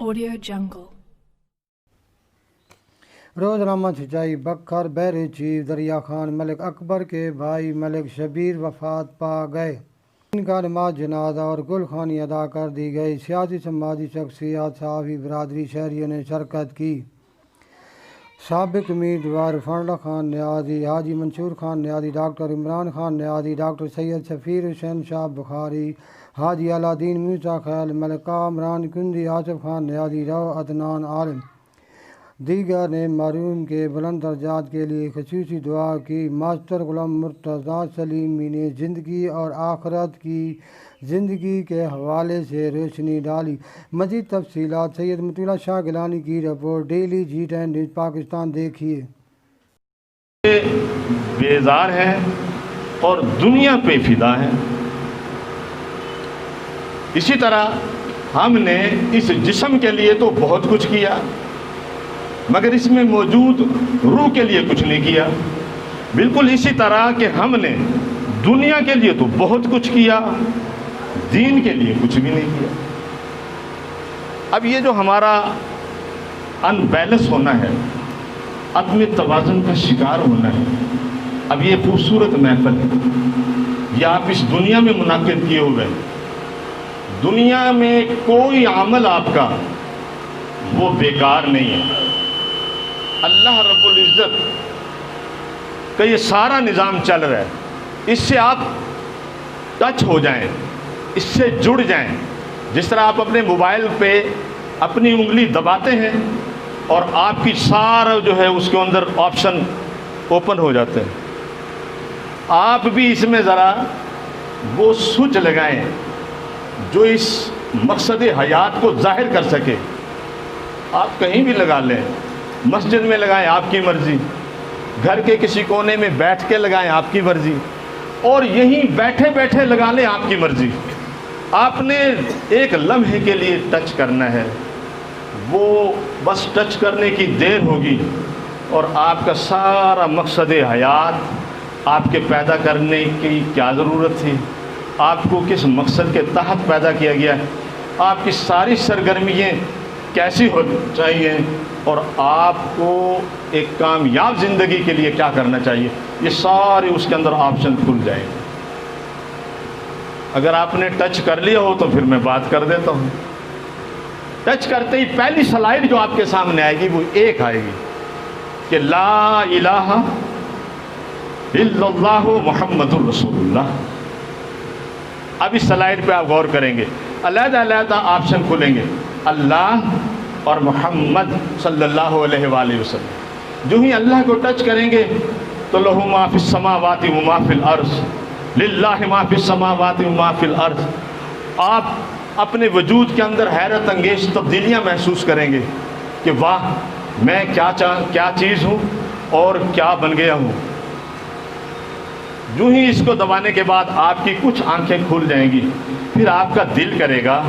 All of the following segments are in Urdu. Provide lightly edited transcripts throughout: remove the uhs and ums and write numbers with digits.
Audio Jungle. روزنامہ چھچائی بکھر بحر چیف دریا خان ملک اکبر کے بھائی ملک شبیر وفات پا گئے۔ ان کا نماز جنازہ اور گل خوانی ادا کر دی گئی۔ سیاسی سماجی شخصیات صحافی برادری شہریوں نے شرکت کی۔ سابق امیدوار فرنڈا خان نیازی، حاجی منصور خان نیازی، ڈاکٹر عمران خان نیازی، ڈاکٹر سید شفیع حسین شاہ بخاری، حاجی علاء الدین موسیٰ خیل، ملکہ عمران کندی، آصف خان نیازی، رو عدنان عالم دیگر نے مرحوم کے بلند درجات کے لیے خصوصی دعا کی۔ ماسٹر غلام مرتضیٰ سلیمی نے زندگی اور آخرت کی زندگی کے حوالے سے روشنی ڈالی۔ مزید تفصیلات سید مطیع اللہ شاہ گیلانی کی report. Daily G10 news Pakistan دیکھیے۔ بیزار ہے اور دنیا پہ فدا ہے۔ اسی طرح ہم نے اس جسم کے لیے تو بہت کچھ کیا، مگر اس میں موجود روح کے لیے کچھ نہیں کیا۔ بالکل اسی طرح کہ ہم نے دنیا کے لیے تو بہت کچھ کیا، دین کے لیے کچھ بھی نہیں کیا۔ اب یہ جو ہمارا ان بیلنس ہونا ہے، عدم توازن کا شکار ہونا ہے، اب یہ خوبصورت محفل ہے، یہ آپ اس دنیا میں منعقد کیے ہوئے ہیں۔ دنیا میں کوئی عمل آپ کا وہ بیکار نہیں ہے۔ اللہ رب العزت کا یہ سارا نظام چل رہا ہے، اس سے آپ ٹچ ہو جائیں، اس سے جڑ جائیں۔ جس طرح آپ اپنے موبائل پہ اپنی انگلی دباتے ہیں اور آپ کی سارا جو ہے اس کے اندر آپشن اوپن ہو جاتے ہیں، آپ بھی اس میں ذرا وہ سوئچ لگائیں جو اس مقصد حیات کو ظاہر کر سکے۔ آپ کہیں بھی لگا لیں، مسجد میں لگائیں آپ کی مرضی، گھر کے کسی کونے میں بیٹھ کے لگائیں آپ کی مرضی، اور یہیں بیٹھے بیٹھے لگا لیں آپ کی مرضی۔ آپ نے ایک لمحے کے لیے ٹچ کرنا ہے، وہ بس ٹچ کرنے کی دیر ہوگی اور آپ کا سارا مقصد حیات، آپ کے پیدا کرنے کی کیا ضرورت تھی، آپ کو کس مقصد کے تحت پیدا کیا گیا ہے، آپ کی ساری سرگرمیاں کیسی ہو چاہیے، اور آپ کو ایک کامیاب زندگی کے لیے کیا کرنا چاہیے، یہ سارے اس کے اندر آپشن کھل جائیں گے۔ اگر آپ نے ٹچ کر لیا ہو تو پھر میں بات کر دیتا ہوں۔ ٹچ کرتے ہی پہلی سلائیڈ جو آپ کے سامنے آئے گی وہ ایک آئے گی کہ لا الہ الا اللہ محمد الرسول اللہ۔ اب اس سلائیڈ پہ آپ غور کریں گے، علیحدہ علیحدہ آپشن کھلیں گے، اللہ اور محمد صلی اللہ علیہ وآلہ وسلم۔ جو ہی اللہ کو ٹچ کریں گے تو لہو ما فی السماوات و ما فی الارض، للہ ما فی السماوات و ما فی الارض۔ آپ اپنے وجود کے اندر حیرت انگیز تبدیلیاں محسوس کریں گے کہ واہ، میں کیا چیز ہوں اور کیا بن گیا ہوں۔ جو ہی اس کو دبانے کے بعد آپ کی کچھ آنکھیں کھل جائیں گی، پھر آپ کا دل کرے گا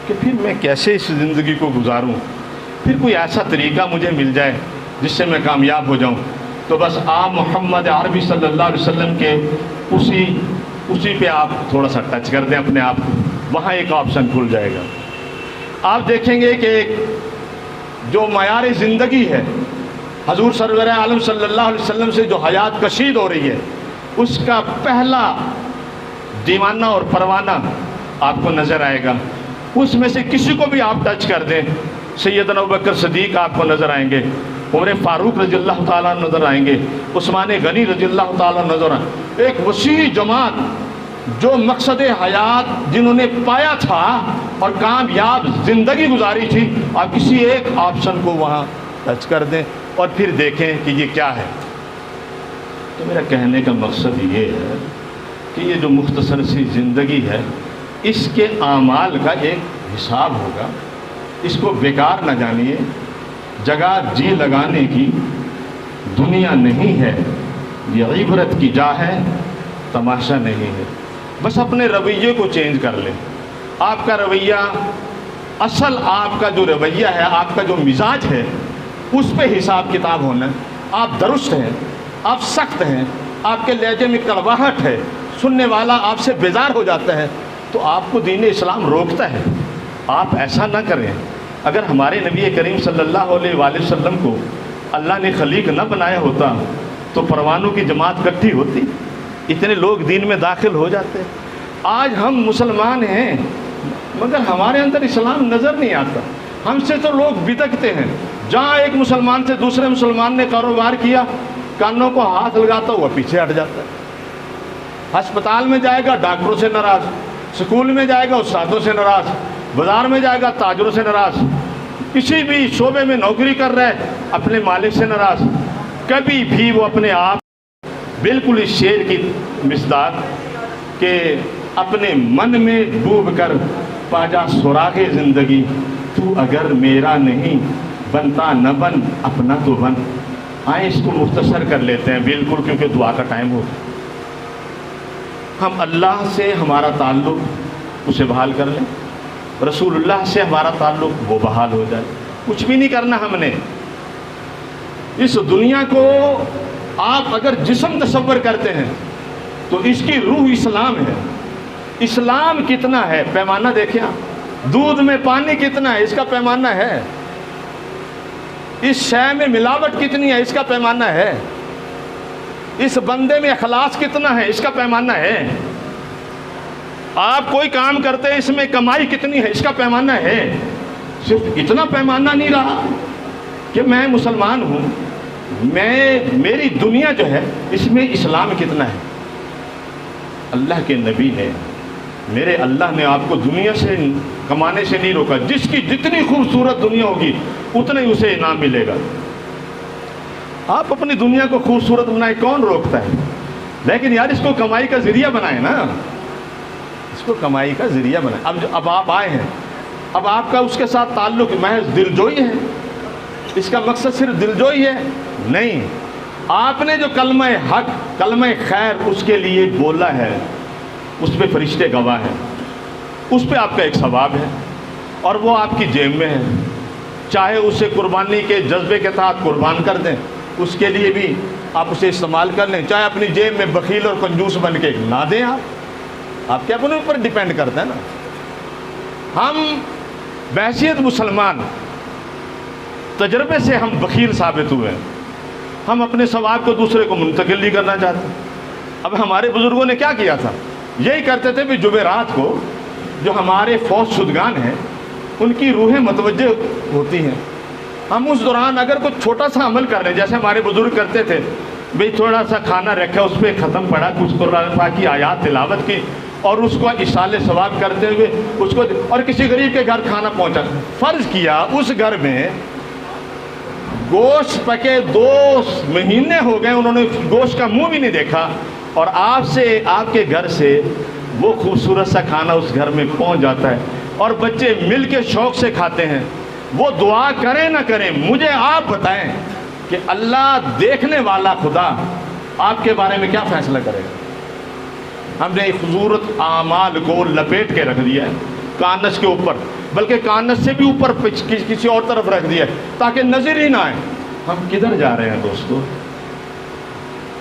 کہ پھر میں کیسے اس زندگی کو گزاروں، پھر کوئی ایسا طریقہ مجھے مل جائے جس سے میں کامیاب ہو جاؤں۔ تو بس آپ محمد عربی صلی اللہ علیہ وسلم کے اسی پہ آپ تھوڑا سا ٹچ کر دیں اپنے آپ کو، وہاں ایک آپشن کھل جائے گا۔ آپ دیکھیں گے کہ جو معیار زندگی ہے، حضور سرور عالم صلی اللہ علیہ وسلم سے جو حیات کشید ہو رہی ہے، اس کا پہلا دیوانہ اور پروانہ آپ کو نظر آئے گا۔ اس میں سے کسی کو بھی آپ ٹچ کر دیں، سیدنا ابوبکر صدیق آپ کو نظر آئیں گے، عمر فاروق رضی اللہ تعالیٰ نظر آئیں گے، عثمان غنی رضی اللہ تعالیٰ نظر آئیں گے۔ ایک وسیع جماعت جو مقصد حیات جنہوں نے پایا تھا اور کامیاب زندگی گزاری تھی، آپ کسی ایک آپشن کو وہاں ٹچ کر دیں اور پھر دیکھیں کہ یہ کیا ہے۔ تو میرا کہنے کا مقصد یہ ہے کہ یہ جو مختصر سی زندگی ہے، اس کے اعمال کا ایک حساب ہوگا، اس کو بیکار نہ جانیے۔ جگہ جی لگانے کی دنیا نہیں ہے، یہ عبرت کی جا ہے، تماشا نہیں ہے۔ بس اپنے رویے کو چینج کر لیں۔ آپ کا رویہ، اصل آپ کا جو رویہ ہے، آپ کا جو مزاج ہے، اس پہ حساب کتاب ہونا ہے۔ آپ درست ہیں، آپ سخت ہیں، آپ کے لہجے میں کڑواہٹ ہے، سننے والا آپ سے بیزار ہو جاتا ہے، تو آپ کو دین اسلام روکتا ہے۔ آپ ایسا نہ کریں، اگر ہمارے نبی کریم صلی اللہ علیہ وآلہ وسلم کو اللہ نے خلیق نہ بنایا ہوتا تو پروانوں کی جماعت اکٹھی ہوتی، اتنے لوگ دین میں داخل ہو جاتے۔ آج ہم مسلمان ہیں مگر ہمارے اندر اسلام نظر نہیں آتا، ہم سے تو لوگ بدکتے ہیں۔ جہاں ایک مسلمان سے دوسرے مسلمان نے کاروبار کیا، کانوں کو ہاتھ لگاتا ہوا پیچھے ہٹ جاتا ہے۔ ہسپتال میں جائے گا ڈاکٹروں سے ناراض، سکول میں جائے گا استادوں سے ناراض، بازار میں جائے گا تاجروں سے ناراض، کسی بھی شعبے میں نوکری کر رہا ہے اپنے مالک سے ناراض۔ کبھی بھی وہ اپنے آپ بالکل اس شعر کی مصداق کہ اپنے من میں ڈوب کر پاجا سراغ زندگی، تو اگر میرا نہیں بنتا نہ بن اپنا تو بن۔ آئیں اس کو مختصر کر لیتے ہیں بالکل، کیونکہ دعا کا ٹائم ہو۔ ہم اللہ سے ہمارا تعلق اسے بحال کر لیں، رسول اللہ سے ہمارا تعلق وہ بحال ہو جائے۔ کچھ بھی نہیں کرنا ہم نے۔ اس دنیا کو آپ اگر جسم تصور کرتے ہیں تو اس کی روح اسلام ہے۔ اسلام کتنا ہے پیمانہ دیکھیں آپ، دودھ میں پانی کتنا ہے اس کا پیمانہ ہے، اس شے میں ملاوٹ کتنی ہے اس کا پیمانہ ہے، اس بندے میں اخلاص کتنا ہے اس کا پیمانہ ہے، آپ کوئی کام کرتے ہیں اس میں کمائی کتنی ہے اس کا پیمانہ ہے۔ صرف اتنا پیمانہ نہیں رہا کہ میں مسلمان ہوں، میری دنیا جو ہے اس میں اسلام کتنا ہے۔ اللہ کے نبی نے، میرے اللہ نے آپ کو دنیا سے کمانے سے نہیں روکا، جس کی جتنی خوبصورت دنیا ہوگی اتنا ہی اسے انعام ملے گا۔ آپ اپنی دنیا کو خوبصورت بنائیں، کون روکتا ہے، لیکن یار اس کو کمائی کا ذریعہ بنائیں نا، اس کو کمائی کا ذریعہ بنائیں۔ اب آپ آئے ہیں، اب آپ کا اس کے ساتھ تعلق محض دلجوئی ہے، اس کا مقصد صرف دلجوئی ہے نہیں، آپ نے جو کلمہ حق کلمہ خیر اس کے لیے بولا ہے اس پہ فرشتے گواہ ہیں، اس پہ آپ کا ایک ثواب ہے اور وہ آپ کی جیب میں ہے، چاہے اسے قربانی کے جذبے کے ساتھ قربان کر دیں اس کے لیے بھی آپ اسے استعمال کر لیں، چاہے اپنی جیب میں بخیل اور کنجوس بن کے نہ دیں، آپ کے اپنے اوپر ڈیپینڈ کرتا ہے نا۔ ہم بحیثیت مسلمان تجربے سے ہم بخیل ثابت ہوئے ہیں، ہم اپنے ثواب کو دوسرے کو منتقل نہیں کرنا چاہتے۔ اب ہمارے بزرگوں نے کیا کیا تھا، یہی کرتے تھے کہ جمعرات کو جو ہمارے فوت شدگان ہیں ان کی روحیں متوجہ ہوتی ہیں، ہم اس دوران اگر کچھ چھوٹا سا عمل کر رہے ہیں، جیسے ہمارے بزرگ کرتے تھے، بھئی تھوڑا سا کھانا رکھا اس پہ ختم پڑھا، کچھ قرآن پاک کی آیات تلاوت کی اور اس کو اشال ثواب کرتے ہوئے اس کو، اور کسی غریب کے گھر کھانا پہنچا، فرض کیا اس گھر میں گوشت پکے 2 مہینے ہو گئے انہوں نے گوشت کا منہ بھی نہیں دیکھا، اور آپ کے گھر سے وہ خوبصورت سا کھانا اس گھر میں پہنچ جاتا ہے اور بچے مل کے شوق سے کھاتے ہیں۔ وہ دعا کریں نہ کریں، مجھے آپ بتائیں کہ اللہ دیکھنے والا خدا آپ کے بارے میں کیا فیصلہ کرے گا۔ ہم نے خوبصورت اعمال کو لپیٹ کے رکھ دیا ہے کانس کے اوپر، بلکہ کانس سے بھی اوپر کسی اور طرف رکھ دیا ہے تاکہ نظر ہی نہ آئے۔ ہم کدھر جا رہے ہیں دوستو،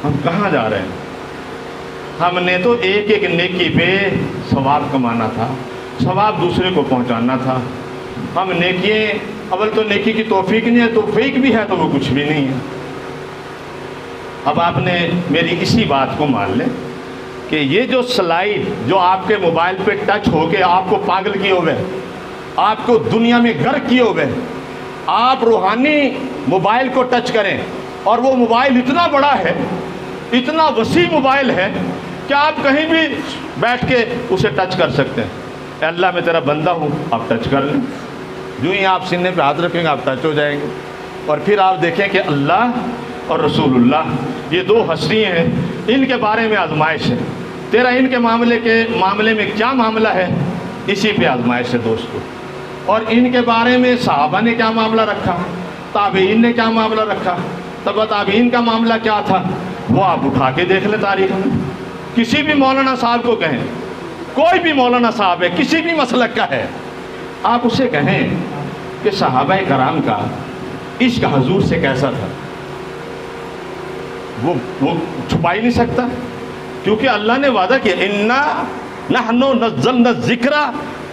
ہم کہاں جا رہے ہیں؟ ہم نے تو ایک ایک نیکی پہ ثواب کمانا تھا، ثواب دوسرے کو پہنچانا تھا۔ ہم اول تو نیکی کی توفیق نہیں ہے، توفیق بھی ہے تو وہ کچھ بھی نہیں ہے۔ اب آپ نے میری اسی بات کو مان لیں کہ یہ جو سلائیڈ جو آپ کے موبائل پہ ٹچ ہو کے آپ کو پاگل کیے ہوئے، آپ کو دنیا میں غرق کیے ہوئے، آپ روحانی موبائل کو ٹچ کریں اور وہ موبائل اتنا بڑا ہے، اتنا وسیع موبائل ہے کہ آپ کہیں بھی بیٹھ کے اسے ٹچ کر سکتے ہیں۔ اے اللہ میں تیرا بندہ ہوں، آپ ٹچ کر لیں، جو ہی آپ سینے پہ ہاتھ رکھیں گے آپ ٹچ ہو جائیں گے، اور پھر آپ دیکھیں کہ اللہ اور رسول اللہ یہ 2 ہستی ہیں، ان کے بارے میں آزمائش ہے۔ تیرا ان کے معاملے میں کیا معاملہ ہے، اسی پہ آزمائش ہے دوستو۔ اور ان کے بارے میں صحابہ نے کیا معاملہ رکھا، تابعین نے کیا معاملہ رکھا، تبع تابعین کا معاملہ کیا تھا، وہ آپ اٹھا کے دیکھ لیں تاریخ میں۔ کسی بھی مولانا صاحب کو کہیں، کوئی بھی مولانا صاحب ہے کسی بھی مسلک کا ہے، آپ اسے کہیں کہ صحابہ کرام کا عشق حضور سے کیسا تھا، وہ چھپا ہی نہیں سکتا، کیونکہ اللہ نے وعدہ کیا اِنَّا نَحْنُ نَزَّلْنَا الذِّكْرَ